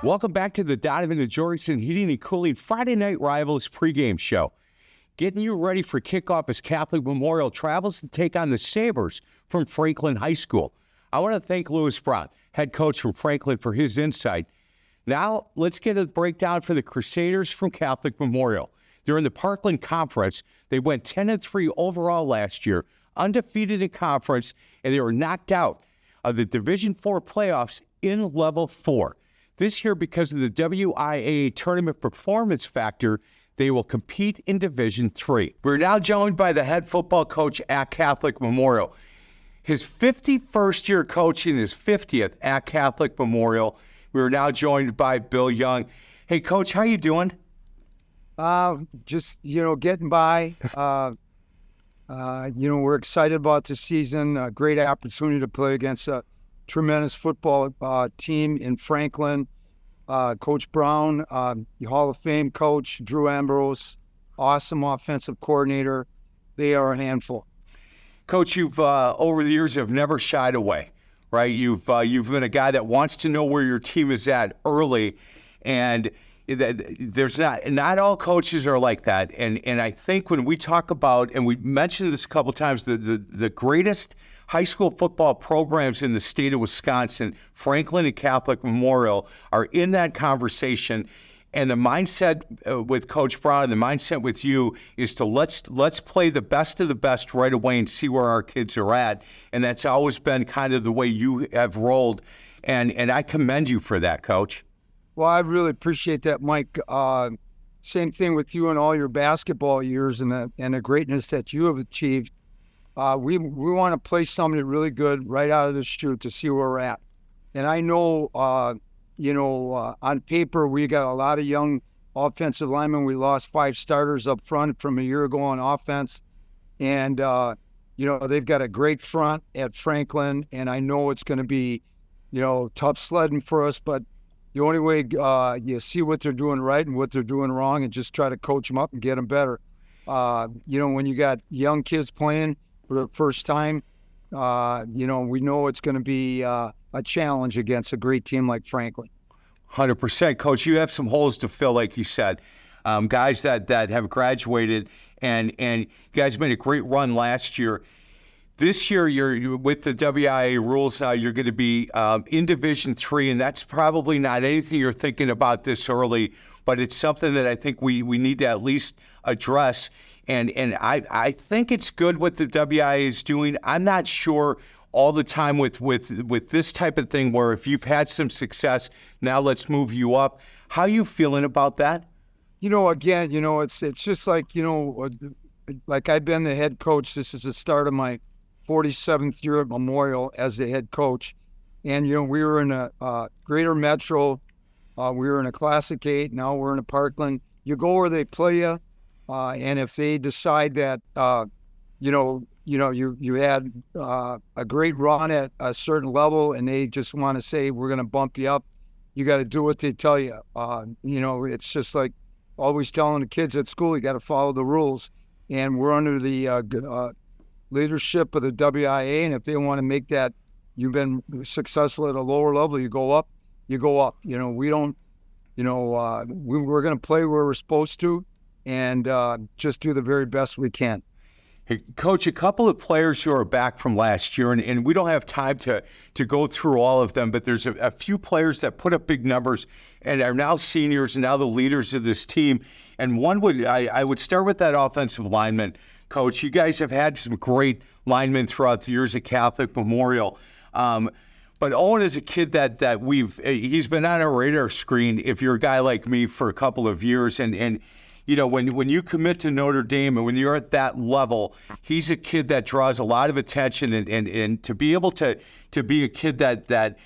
Welcome back to the Donovan and Jorgensen Heating and Cooling Friday Night Rivals pregame show. Getting you ready for kickoff as Catholic Memorial travels to take on the Sabres from Franklin High School. I want to thank Louis Brown, head coach from Franklin, for his insight. Now, let's get a breakdown for the Crusaders from Catholic Memorial. They're in the Parkland Conference. They went 10-3 overall last year, undefeated in conference, and they were knocked out of the Division IV playoffs in Level 4. This year, because of the WIAA tournament performance factor, they will compete in Division III. We're now joined by the head football coach at Catholic Memorial. His 51st year coaching, his 50th at Catholic Memorial. We're now joined by Bill Young. Hey, Coach, how you doing? Just, getting by. We're excited about the season. A great opportunity to play against a tremendous football team in Franklin. Coach Brown, Hall of Fame coach, Drew Ambrose, awesome offensive coordinator. They are a handful. Coach, you've over the years have never shied away, right? You've been a guy that wants to know where your team is at early, and there's not all coaches are like that. And I think when we talk about, and we mentioned this a couple times, the greatest high school football programs in the state of Wisconsin, Franklin and Catholic Memorial, are in that conversation. And the mindset with Coach Brown and the mindset with you is to let's play the best of the best right away and see where our kids are at. And that's always been kind of the way you have rolled. And I commend you for that, Coach. Well, I really appreciate that, Mike. Same thing with you and all your basketball years and the greatness that you have achieved. We want to play somebody really good right out of the chute to see where we're at. And I know, on paper, we got a lot of young offensive linemen. We lost 5 starters up front from a year ago on offense. And, they've got a great front at Franklin. And I know it's going to be, tough sledding for us. But the only way you see what they're doing right and what they're doing wrong and just try to coach them up and get them better. When you got young kids playing for the first time, we know it's going to be a challenge against a great team like Franklin. 100%. Coach, you have some holes to fill, like you said. Guys that have graduated, and you guys made a great run last year. This year, you're with the WIA rules now, you're going to be in Division III, and that's probably not anything you're thinking about this early, but it's something that I think we need to at least address. And I think it's good what the WIA is doing. I'm not sure all the time with this type of thing where if you've had some success, now let's move you up. How are you feeling about that? It's just like, like I've been the head coach. This is the start of my 47th year at Memorial as the head coach. And, we were in a Greater Metro. We were in a Classic 8. Now we're in a Parkland. You go where they play you. And if they decide that, you had a great run at a certain level and they just want to say, we're going to bump you up, you got to do what they tell you. It's just like always telling the kids at school, you got to follow the rules. And we're under the leadership of the WIA. And if they want to make that, you've been successful at a lower level, you go up. We don't, we're going to play where we're supposed to. And just do the very best we can. Hey, Coach, a couple of players who are back from last year, and we don't have time to go through all of them, but there's a few players that put up big numbers and are now seniors and now the leaders of this team. And I would start with that offensive lineman. Coach, you guys have had some great linemen throughout the years at Catholic Memorial. But Owen is a kid that he's been on our radar screen if you're a guy like me for a couple of years. And when you commit to Notre Dame and when you're at that level, he's a kid that draws a lot of attention, and to be able to be a kid that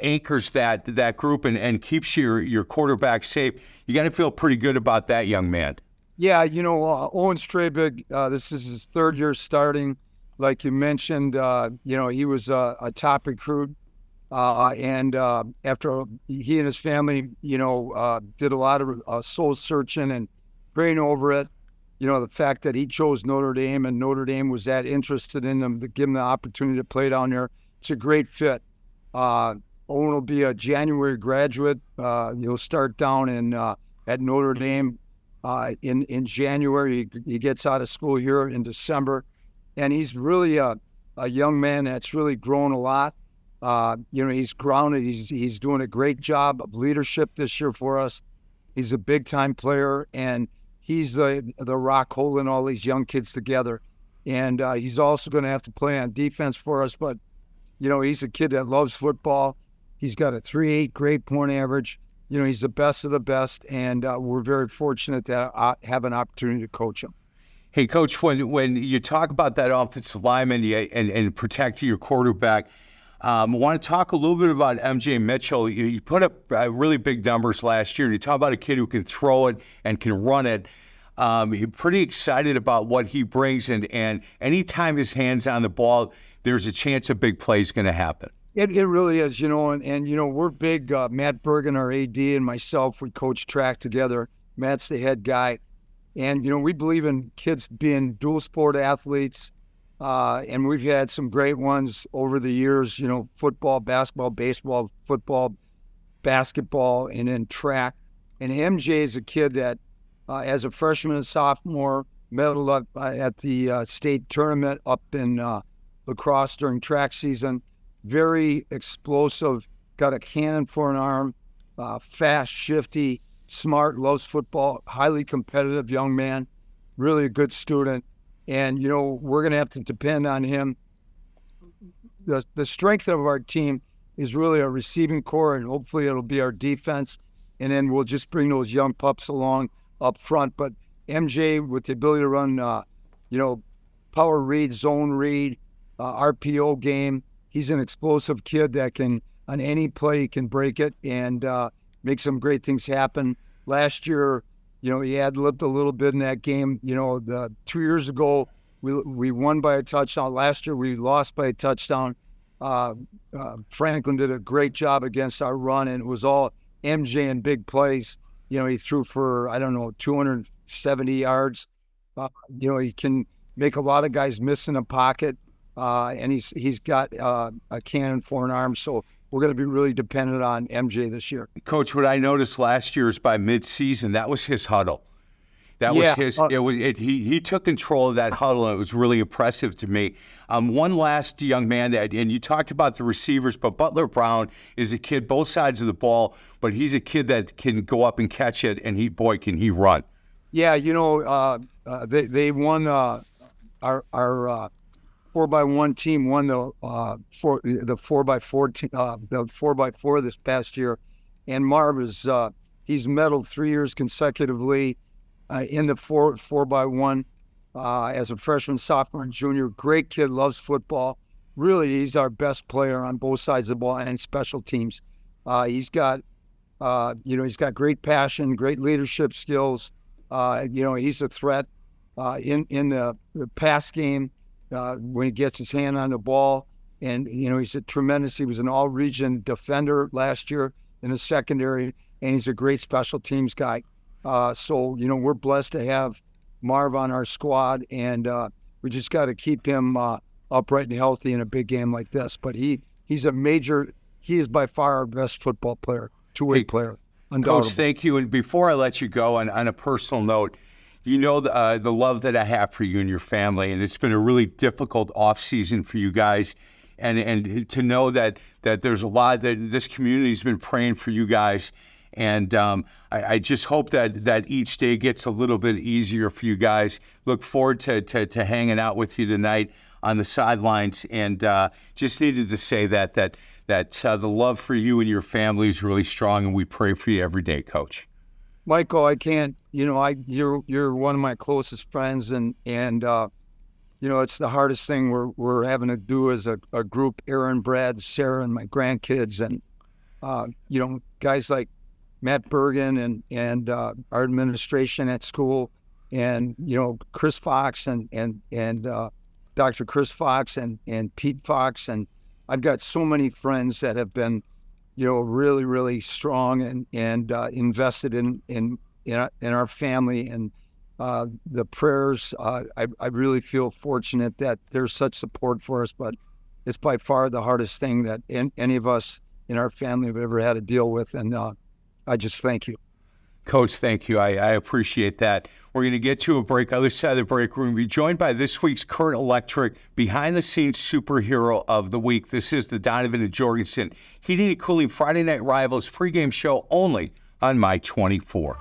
anchors that group and keeps your quarterback safe, you got to feel pretty good about that young man. Yeah, Owen Strabig, this is his 3rd year starting. Like you mentioned, he was a top recruit. And after he and his family, did a lot of soul searching and praying over it, the fact that he chose Notre Dame and Notre Dame was that interested in him to give him the opportunity to play down there. It's a great fit. Owen will be a January graduate. He'll start down in at Notre Dame in January. He gets out of school here in December, and he's really a young man that's really grown a lot. He's grounded. He's doing a great job of leadership this year for us. He's a big time player, and he's the rock holding all these young kids together. And he's also going to have to play on defense for us. But he's a kid that loves football. He's got a 3.8 grade point average. He's the best of the best, and we're very fortunate to have an opportunity to coach him. Hey, Coach, when you talk about that offensive lineman and protecting your quarterback, I want to talk a little bit about MJ Mitchell. You put up really big numbers last year. You talk about a kid who can throw it and can run it. You're pretty excited about what he brings, and anytime his hand's on the ball, there's a chance a big play is going to happen. It really is, and we're big. Matt Bergen, our AD, and myself, we coach track together. Matt's the head guy. And, we believe in kids being dual sport athletes. And we've had some great ones over the years, football, basketball, baseball, football, basketball, and then track. And MJ is a kid that, as a freshman and sophomore, medaled up at the state tournament up in lacrosse during track season. Very explosive, got a cannon for an arm, fast, shifty, smart, loves football, highly competitive young man, really a good student. And, we're going to have to depend on him. The strength of our team is really our receiving core, and hopefully it'll be our defense. And then we'll just bring those young pups along up front. But MJ, with the ability to run, power read, zone read, RPO game, he's an explosive kid that can, on any play, he can break it and make some great things happen. Last year, he ad-libbed a little bit in that game. The 2 years ago, we won by a touchdown. Last year, we lost by a touchdown. Franklin did a great job against our run, and it was all MJ in big plays. He threw for, 270 yards. He can make a lot of guys miss in a pocket. And he's got a cannon for an arm, so we're going to be really dependent on MJ this year. Coach, what I noticed last year is by mid-season, that was his huddle. That was his. He took control of that huddle, and it was really impressive to me. One last young man and you talked about the receivers, but Butler Brown is a kid both sides of the ball, but he's a kid that can go up and catch it, and can he run? Yeah, they won our 4x1 team won the 4x4 team, the 4x4 this past year, and Marv is he's medaled 3 years consecutively in the 4x1 as a freshman, sophomore, and junior. Great kid, loves football. Really, he's our best player on both sides of the ball and special teams. He's got great passion, great leadership skills. He's a threat in the pass game. When he gets his hand on the ball, and he was an all-region defender last year in the secondary, and he's a great special teams guy. So we're blessed to have Marv on our squad, and we just got to keep him upright and healthy in a big game like this. But he is by far our best football player, two-way player, undoubtedly. Coach, thank you. And before I let you go, on a personal note, the love that I have for you and your family, and it's been a really difficult off season for you guys, and to know that there's a lot that this community's been praying for you guys, and I just hope that each day gets a little bit easier for you guys. Look forward to hanging out with you tonight on the sidelines, and just needed to say that the love for you and your family is really strong, and we pray for you every day, Coach. Michael, I can't. You're one of my closest friends, and it's the hardest thing we're having to do as a group. Aaron, Brad, Sarah, and my grandkids, and guys like Matt Bergen and our administration at school, and Chris Fox and Dr. Chris Fox and Pete Fox, and I've got so many friends that have been really, really strong and invested in our family, and the prayers. I really feel fortunate that there's such support for us, but it's by far the hardest thing that any of us in our family have ever had to deal with. And I just thank you. Coach, thank you. I appreciate that. We're going to get to a break. Other side of the break, we're going to be joined by this week's Current Electric behind-the-scenes superhero of the week. This is the Donovan and Jorgensen Heating and Cooling Friday Night Rivals pregame show only on My 24.